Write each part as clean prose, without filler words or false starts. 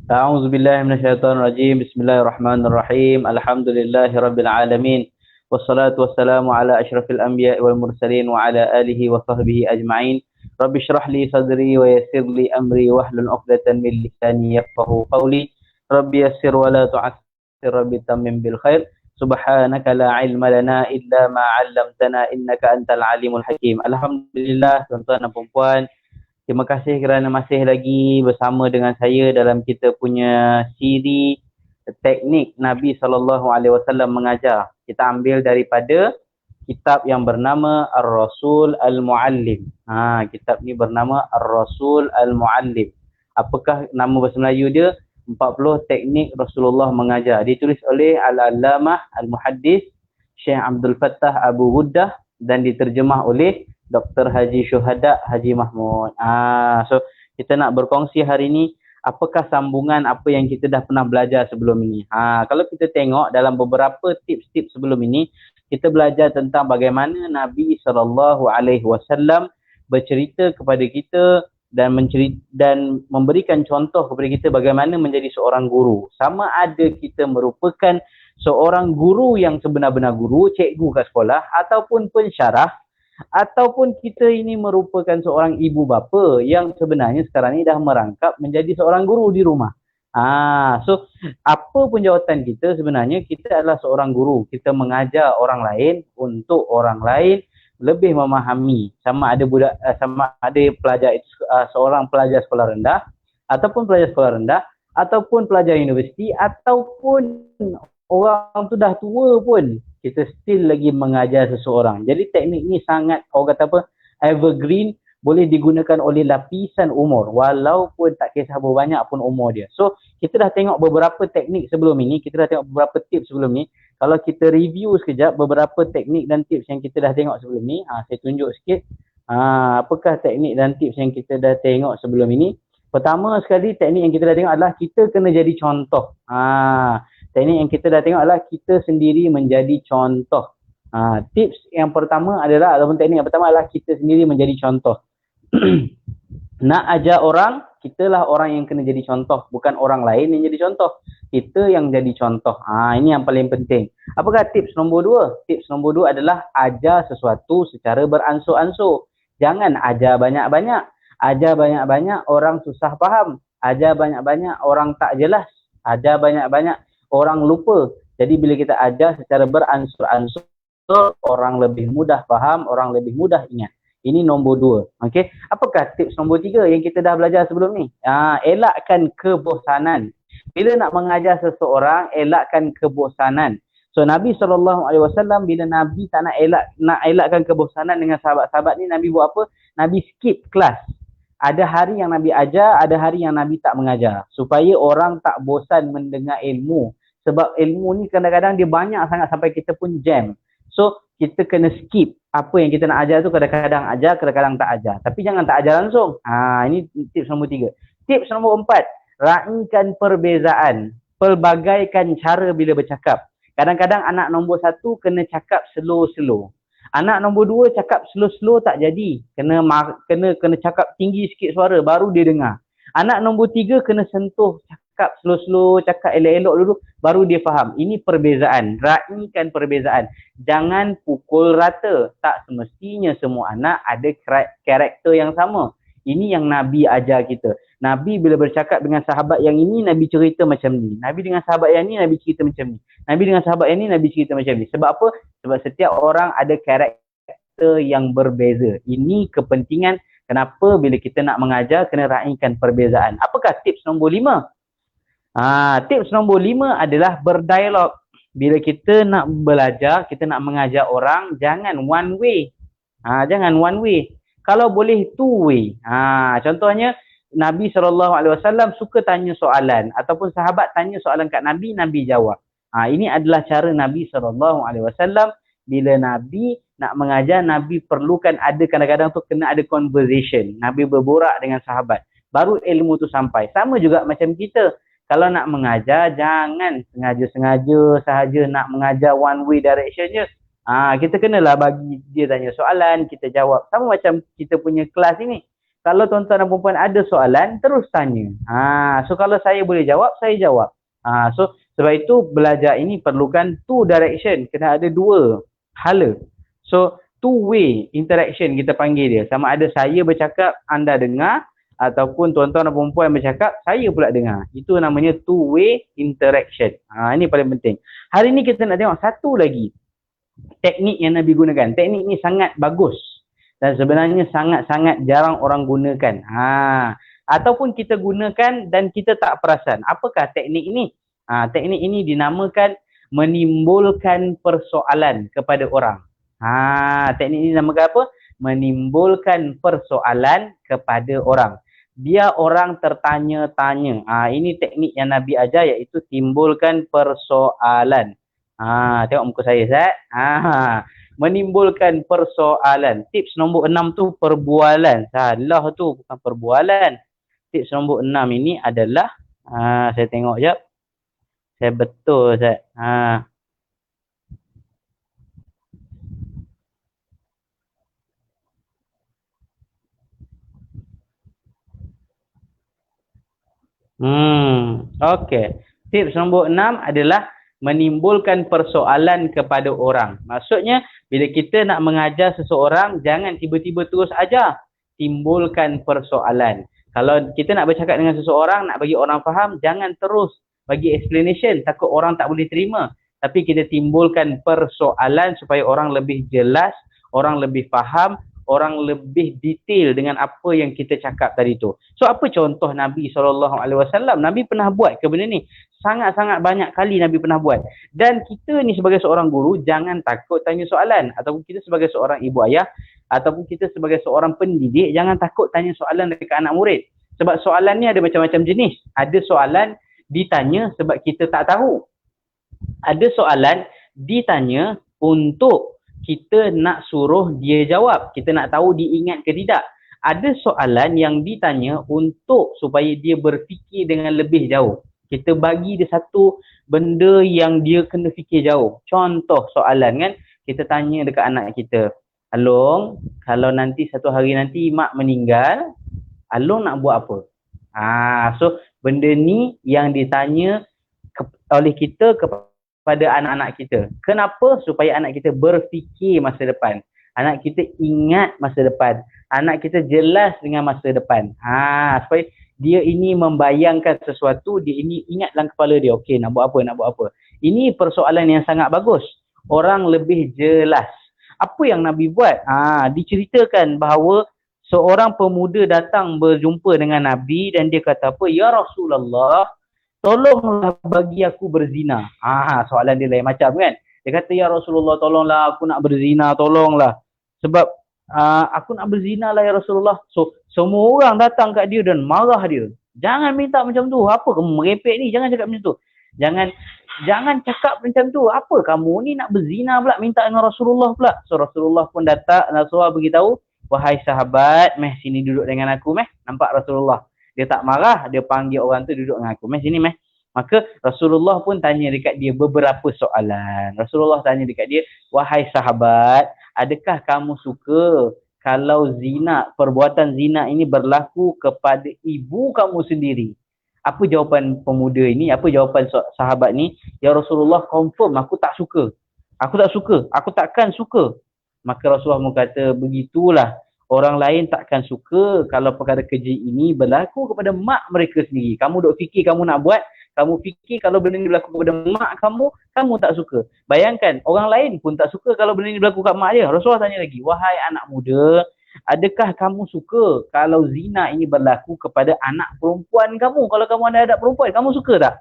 أعوذ بالله من الشيطان الرجيم. بسم الله الرحمن الرحيم. الحمد لله رب العالمين، والصلاة والسلام على أشرف الأنبياء والمرسلين وعلى آله وصحبه أجمعين. رب اشرح لي صدري ويسر لي أمري واحلل عقدة من لساني يفقهوا قولي. رب يسر ولا تعسر، رب تمم بالخير. سبحانك لا علم لنا إلا ما علمتنا إنك أنت العليم الحكيم. Alhamdulillah, tuan-tuan dan puan-puan, terima kasih kerana masih lagi bersama dengan saya dalam kita punya siri teknik Nabi SAW mengajar. Kita ambil daripada kitab yang bernama Ar-Rasul Al-Muallim. Kitab ni bernama Ar-Rasul Al-Muallim. Apakah nama bahasa Melayu dia? 40 teknik Rasulullah mengajar. Ditulis oleh Al-Allamah Al-Muhaddis Syekh Abdul Fattah Abu Ghuddah dan diterjemah oleh Dr. Haji Syuhada Haji Mahmud. So kita nak berkongsi hari ini apakah sambungan apa yang kita dah pernah belajar sebelum ini. Kalau kita tengok dalam beberapa tips-tips sebelum ini, kita belajar tentang bagaimana Nabi SAW bercerita kepada kita dan memberikan contoh kepada kita bagaimana menjadi seorang guru. Sama ada kita merupakan seorang guru yang sebenar-benar guru, cikgu kat sekolah, ataupun pensyarah, ataupun kita ini merupakan seorang ibu bapa yang sebenarnya sekarang ni dah merangkap menjadi seorang guru di rumah. So apa pun jawatan kita, sebenarnya kita adalah seorang guru. Kita mengajar orang lain untuk orang lain lebih memahami, sama ada pelajar itu seorang pelajar sekolah rendah ataupun pelajar sekolah rendah ataupun pelajar universiti ataupun orang tu dah tua pun, kita still lagi mengajar seseorang. Jadi teknik ni sangat, orang kata apa, evergreen, boleh digunakan oleh lapisan umur walaupun tak kisah berapa banyak pun umur dia. So kita dah tengok beberapa teknik sebelum ini, kita dah tengok beberapa tips sebelum ni. Kalau kita review sekejap beberapa teknik dan tips yang kita dah tengok sebelum ni, saya tunjuk sikit apakah teknik dan tips yang kita dah tengok sebelum ini. Pertama sekali, teknik yang kita dah tengok adalah kita kena jadi contoh. Teknik yang kita dah tengok adalah kita sendiri menjadi contoh. Tips yang pertama adalah, ataupun teknik yang pertama adalah kita sendiri menjadi contoh. Nak ajar orang, kitalah orang yang kena jadi contoh, bukan orang lain yang jadi contoh. Kita yang jadi contoh. Ini yang paling penting. Apakah tips nombor 2? Tips nombor 2 adalah ajar sesuatu secara beransur-ansur. Jangan ajar banyak-banyak. Ajar banyak-banyak orang susah faham. Ajar banyak-banyak orang tak jelas. Ajar banyak-banyak orang lupa. Jadi bila kita ajar secara beransur-ansur, orang lebih mudah faham, orang lebih mudah ingat. Ini nombor 2. Okey. Apakah tips nombor 3 yang kita dah belajar sebelum ni? Elakkan kebosanan. Bila nak mengajar seseorang, elakkan kebosanan. So Nabi SAW, bila Nabi tak nak elakkan kebosanan dengan sahabat-sahabat ni, Nabi buat apa? Nabi skip kelas. Ada hari yang Nabi ajar, ada hari yang Nabi tak mengajar. Supaya orang tak bosan mendengar ilmu. Sebab ilmu ni kadang-kadang dia banyak sangat sampai kita pun jam. So kita kena skip. Apa yang kita nak ajar tu kadang-kadang ajar, kadang-kadang tak ajar. Tapi jangan tak ajar langsung. Ini tips nombor 3. Tips nombor 4. Raikan perbezaan. Pelbagaikan cara bila bercakap. Kadang-kadang anak nombor 1 kena cakap slow-slow. Anak nombor 2 cakap slow-slow tak jadi. Kena cakap tinggi sikit suara baru dia dengar. Anak nombor 3 kena sentuh, cakap slow-slow, cakap elok-elok dulu baru dia faham. Ini perbezaan. Raikan perbezaan. Jangan pukul rata. Tak semestinya semua anak ada karakter yang sama. Ini yang Nabi ajar kita. Nabi bila bercakap dengan sahabat yang ini, Nabi cerita macam ni. Nabi dengan sahabat yang ni, Nabi cerita macam ni. Nabi dengan sahabat yang ni, Nabi cerita macam ni. Sebab apa? Sebab setiap orang ada karakter yang berbeza. Ini kepentingan kenapa bila kita nak mengajar, kena raikan perbezaan. Apakah tips nombor 5? Tips nombor 5 adalah berdialog. Bila kita nak belajar, kita nak mengajar orang, jangan one way. Jangan one way. Kalau boleh two way. Contohnya, Nabi SAW suka tanya soalan. Ataupun sahabat tanya soalan kat Nabi, Nabi jawab. Ini adalah cara Nabi SAW. Bila Nabi nak mengajar, Nabi perlukan ada kadang-kadang tu kena ada conversation. Nabi berborak dengan sahabat. Baru ilmu tu sampai. Sama juga macam kita. Kalau nak mengajar, jangan sengaja-sengaja sahaja nak mengajar one way direction je. Kita kenalah bagi dia tanya soalan, kita jawab. Sama macam kita punya kelas ini. Kalau tuan-tuan dan puan ada soalan, terus tanya. So kalau saya boleh jawab, saya jawab. So sebab itu belajar ini perlukan two direction. Kena ada dua hala. So two way interaction kita panggil dia. Sama ada saya bercakap, anda dengar, ataupun tuan-tuan dan puan bercakap, saya pula dengar. Itu namanya two way interaction. Ini paling penting. Hari ni kita nak tengok satu lagi teknik yang Nabi gunakan. Teknik ni sangat bagus dan sebenarnya sangat-sangat jarang orang gunakan. Ataupun kita gunakan dan kita tak perasan. Apakah teknik ini? Teknik ini dinamakan menimbulkan persoalan kepada orang. Teknik ini dinamakan apa? Menimbulkan persoalan kepada orang. Biar orang tertanya-tanya. Ini teknik yang Nabi ajar, iaitu timbulkan persoalan. Tengok muka saya, Ustaz. Menimbulkan persoalan. Tips nombor 6 tu perbualan. Salah tu, bukan perbualan. Tips nombor 6 ini adalah, saya tengok sekejap. Saya betul, Ustaz. Okey. Tips nombor 6 adalah menimbulkan persoalan kepada orang. Maksudnya, bila kita nak mengajar seseorang, jangan tiba-tiba terus ajar. Timbulkan persoalan. Kalau kita nak bercakap dengan seseorang, nak bagi orang faham, jangan terus bagi explanation. Takut orang tak boleh terima. Tapi kita timbulkan persoalan supaya orang lebih jelas, orang lebih faham, orang lebih detail dengan apa yang kita cakap tadi tu. So apa contoh Nabi SAW? Nabi pernah buat ke benda ni? Sangat-sangat banyak kali Nabi pernah buat. Dan kita ni sebagai seorang guru, jangan takut tanya soalan. Ataupun kita sebagai seorang ibu ayah, ataupun kita sebagai seorang pendidik, jangan takut tanya soalan dekat anak murid. Sebab soalan ni ada macam-macam jenis. Ada soalan ditanya sebab kita tak tahu. Ada soalan ditanya untuk kita nak suruh dia jawab. Kita nak tahu dia ingat ke tidak. Ada soalan yang ditanya untuk supaya dia berfikir dengan lebih jauh. Kita bagi dia satu benda yang dia kena fikir jauh. Contoh soalan kan, kita tanya dekat anak kita, Along, kalau nanti satu hari nanti mak meninggal, Along nak buat apa? So benda ni yang ditanya oleh kita kepada anak-anak kita. Kenapa? Supaya anak kita berfikir masa depan. Anak kita ingat masa depan. Anak kita jelas dengan masa depan. Supaya dia ini membayangkan sesuatu, dia ini ingat dalam kepala dia. Okey, nak buat apa, nak buat apa. Ini persoalan yang sangat bagus. Orang lebih jelas. Apa yang Nabi buat? Diceritakan bahawa seorang pemuda datang berjumpa dengan Nabi dan dia kata apa? Ya Rasulullah, tolonglah bagi aku berzina. Soalan dia lain macam kan. Dia kata, ya Rasulullah, tolonglah aku nak berzina, tolonglah. Sebab aku nak berzina lah ya Rasulullah. So semua orang datang kat dia dan marah dia. Jangan minta macam tu. Apa kamu merepek ni? Jangan cakap macam tu. Jangan cakap macam tu. Apa kamu ni nak berzina pula, minta dengan Rasulullah pula. So Rasulullah pun datang, Rasulullah beritahu, wahai sahabat, meh sini duduk dengan aku meh. Nampak Rasulullah? Dia tak marah, dia panggil orang tu duduk dengan aku. Meh sini meh. Maka Rasulullah pun tanya dekat dia beberapa soalan. Rasulullah tanya dekat dia, wahai sahabat, adakah kamu suka kalau zina, perbuatan zina ini berlaku kepada ibu kamu sendiri? Apa jawapan pemuda ini? Apa jawapan sahabat ni? Ya Rasulullah, confirm aku tak suka. Aku tak suka. Aku takkan suka. Maka Rasulullah kata, begitulah. Orang lain takkan suka kalau perkara keji ini berlaku kepada mak mereka sendiri. Kamu duk fikir kamu nak buat, kamu fikir kalau benda ni berlaku kepada mak kamu, kamu tak suka. Bayangkan, orang lain pun tak suka kalau benda ni berlaku kat mak dia. Rasulullah tanya lagi, wahai anak muda, adakah kamu suka kalau zina ini berlaku kepada anak perempuan kamu? Kalau kamu ada anak perempuan, kamu suka tak?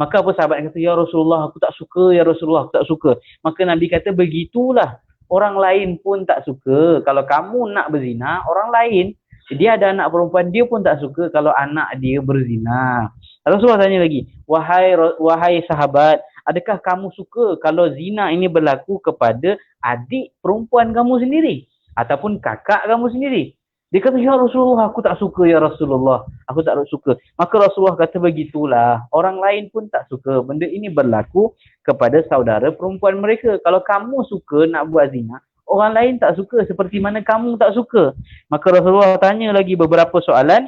Maka apa sahabat kata, ya Rasulullah, aku tak suka, ya Rasulullah, aku tak suka. Maka Nabi kata, begitulah. Orang lain pun tak suka. Kalau kamu nak berzina, orang lain, dia ada anak perempuan, dia pun tak suka kalau anak dia berzina. Rasulullah tanya lagi, wahai sahabat, adakah kamu suka kalau zina ini berlaku kepada adik perempuan kamu sendiri? Ataupun kakak kamu sendiri? Dia kata, ya Rasulullah, aku tak suka ya Rasulullah. Aku tak suka. Maka Rasulullah kata, begitulah. Orang lain pun tak suka. Benda ini berlaku kepada saudara perempuan mereka. Kalau kamu suka nak buat zina, orang lain tak suka seperti mana kamu tak suka. Maka Rasulullah tanya lagi beberapa soalan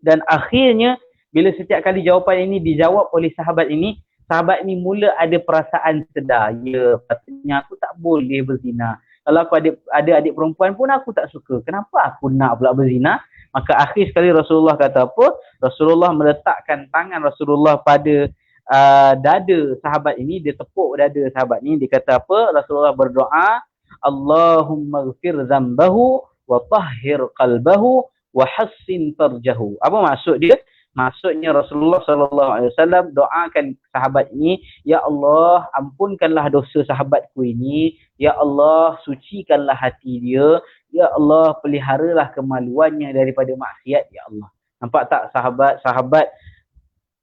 dan akhirnya bila setiap kali jawapan ini dijawab oleh sahabat ini mula ada perasaan sedar. Ya, patutnya aku tak boleh berzina. Kalau aku ada adik perempuan pun aku tak suka. Kenapa aku nak pula berzina? Maka akhir sekali Rasulullah kata apa? Rasulullah meletakkan tangan Rasulullah pada dada sahabat ini. Dia tepuk dada sahabat ini. Dia kata apa? Rasulullah berdoa, Allahumma ghfir zambahu wa tahhir qalbahu wa hassin farjahu. Apa maksud dia? Maksudnya Rasulullah SAW doakan sahabat ini, Ya Allah, ampunkanlah dosa sahabatku ini. Ya Allah, sucikanlah hati dia. Ya Allah, peliharalah kemaluannya daripada maksiat. Ya Allah. Nampak tak sahabat-sahabat,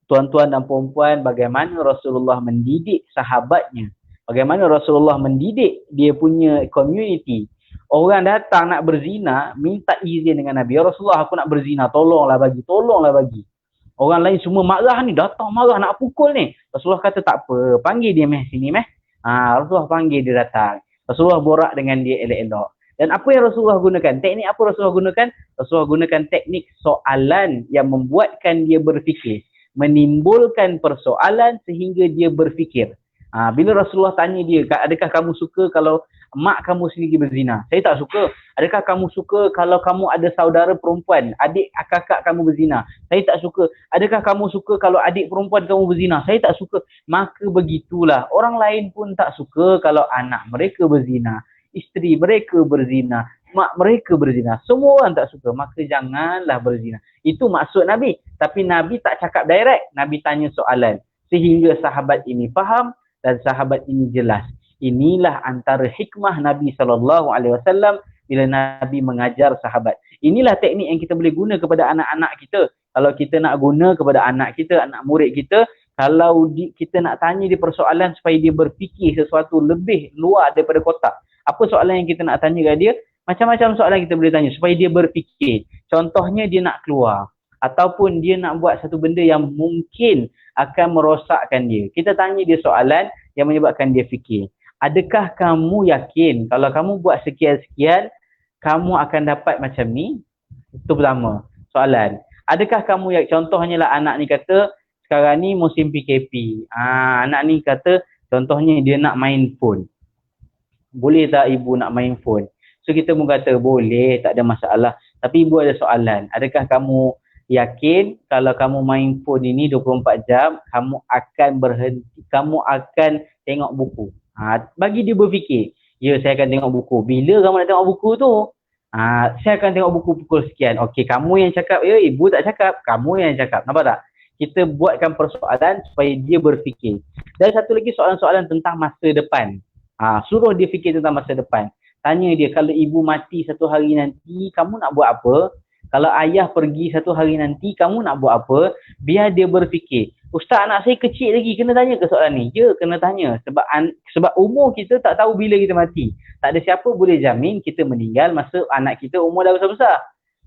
tuan-tuan dan puan-puan, bagaimana Rasulullah mendidik sahabatnya. Bagaimana Rasulullah mendidik dia punya community. Orang datang nak berzina, minta izin dengan Nabi. Ya Rasulullah, aku nak berzina, tolonglah bagi. Orang lain semua marah ni, datang marah nak pukul ni. Rasulullah kata tak apa, panggil dia meh sini meh. Rasulullah panggil dia datang. Rasulullah borak dengan dia elok-elok. Dan apa yang Rasulullah gunakan? Teknik apa Rasulullah gunakan? Rasulullah gunakan teknik soalan yang membuatkan dia berfikir. Menimbulkan persoalan sehingga dia berfikir. Bila Rasulullah tanya dia, adakah kamu suka kalau mak kamu sendiri berzina? Saya tak suka. Adakah kamu suka kalau kamu ada saudara perempuan, adik kakak kamu berzina? Saya tak suka. Adakah kamu suka kalau adik perempuan kamu berzina? Saya tak suka. Maka begitulah. Orang lain pun tak suka kalau anak mereka berzina, isteri mereka berzina, mak mereka berzina. Semua orang tak suka. Maka janganlah berzina. Itu maksud Nabi. Tapi Nabi tak cakap direct. Nabi tanya soalan. Sehingga sahabat ini faham dan sahabat ini jelas. Inilah antara hikmah Nabi SAW bila Nabi mengajar sahabat. Inilah teknik yang kita boleh guna kepada anak-anak kita. Kalau kita nak guna kepada anak kita, anak murid kita, kalau kita nak tanya dia persoalan supaya dia berfikir sesuatu lebih luar daripada kotak. Apa soalan yang kita nak tanya kepada dia? Macam-macam soalan kita boleh tanya supaya dia berfikir. Contohnya dia nak keluar. Ataupun dia nak buat satu benda yang mungkin akan merosakkan dia. Kita tanya dia soalan yang menyebabkan dia fikir. Adakah kamu yakin kalau kamu buat sekian-sekian, kamu akan dapat macam ni? Itu pertama soalan. Adakah kamu contohnya lah anak ni kata, sekarang ni musim PKP. Anak ni kata, contohnya dia nak main phone. Boleh tak ibu nak main phone? So kita pun kata, boleh, tak ada masalah. Tapi ibu ada soalan. Adakah kamu yakin kalau kamu main phone ini 24 jam, kamu akan berhenti, kamu akan tengok buku? Bagi dia berfikir, ya saya akan tengok buku. Bila kamu nak tengok buku tu? Saya akan tengok buku pukul sekian. Okey, kamu yang cakap, ya ibu tak cakap, kamu yang cakap. Nampak tak? Kita buatkan persoalan supaya dia berfikir. Dan satu lagi soalan-soalan tentang masa depan. Suruh dia fikir tentang masa depan. Tanya dia, kalau ibu mati satu hari nanti, kamu nak buat apa? Kalau ayah pergi satu hari nanti, kamu nak buat apa? Biar dia berfikir. Ustaz, anak saya kecil lagi, kena tanya ke soalan ni? Ya, kena tanya. Sebab umur kita tak tahu bila kita mati. Tak ada siapa boleh jamin kita meninggal masa anak kita umur dah besar-besar.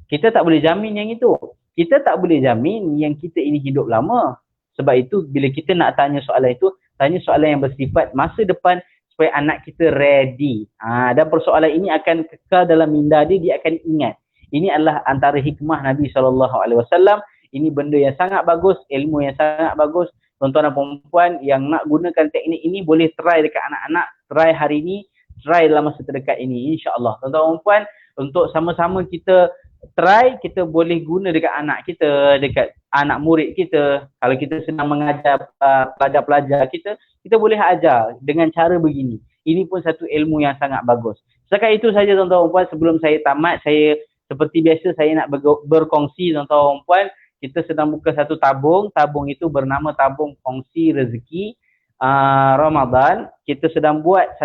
Kita tak boleh jamin yang itu. Kita tak boleh jamin yang kita ini hidup lama. Sebab itu, bila kita nak tanya soalan itu, tanya soalan yang bersifat masa depan supaya anak kita ready. Dan persoalan ini akan kekal dalam minda dia, dia akan ingat. Ini adalah antara hikmah Nabi SAW. Ini benda yang sangat bagus, ilmu yang sangat bagus. Tuan-tuan dan perempuan yang nak gunakan teknik ini boleh try dekat anak-anak, try hari ini, try dalam masa terdekat ini, insya-Allah. Tuan-tuan dan perempuan, untuk sama-sama kita try, kita boleh guna dekat anak kita, dekat anak murid kita. Kalau kita sedang mengajar pelajar-pelajar kita, kita boleh ajar dengan cara begini. Ini pun satu ilmu yang sangat bagus. Setakat itu saja tuan-tuan dan perempuan. Sebelum saya tamat, saya seperti biasa saya nak berkongsi tuan-tuan dan perempuan. Kita sedang buka satu tabung. Tabung itu bernama tabung kongsi rezeki Ramadan. Kita sedang buat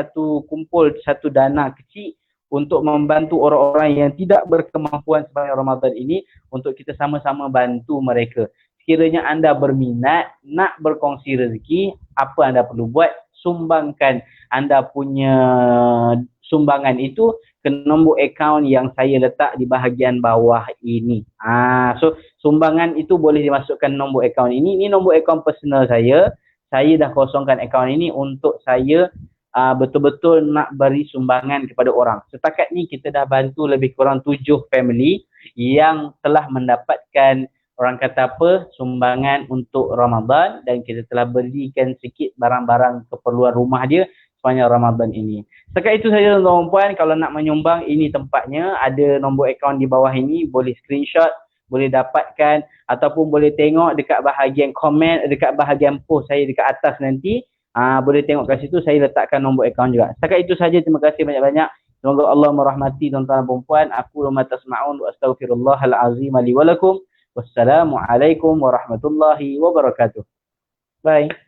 kumpul satu dana kecil untuk membantu orang-orang yang tidak berkemampuan sepanjang Ramadan ini, untuk kita sama-sama bantu mereka. Sekiranya anda berminat nak berkongsi rezeki, apa anda perlu buat? Sumbangkan anda punya sumbangan itu ke nombor akaun yang saya letak di bahagian bawah ini. So sumbangan itu boleh dimasukkan nombor akaun ini. Ini nombor akaun personal saya. Saya dah kosongkan akaun ini untuk saya betul-betul nak beri sumbangan kepada orang. Setakat ni kita dah bantu lebih kurang 7 family yang telah mendapatkan orang kata apa, sumbangan untuk Ramadan, dan kita telah belikan sikit barang-barang keperluan rumah dia sepanjang Ramadan ini. Setakat itu saja tuan-tuan dan puan. Kalau nak menyumbang, ini tempatnya, ada nombor akaun di bawah ini, boleh screenshot, boleh dapatkan, ataupun boleh tengok dekat bahagian komen, dekat bahagian post saya dekat atas nanti. Boleh tengok kat situ, saya letakkan nombor akaun juga. Setakat itu saja, terima kasih banyak-banyak. Semoga Allah merahmati tuan-tuan dan puan. Aku lama tasma'un wa astaghfirullahal azim li wa lakum. Wassalamualaikum warahmatullahi wabarakatuh. Bye.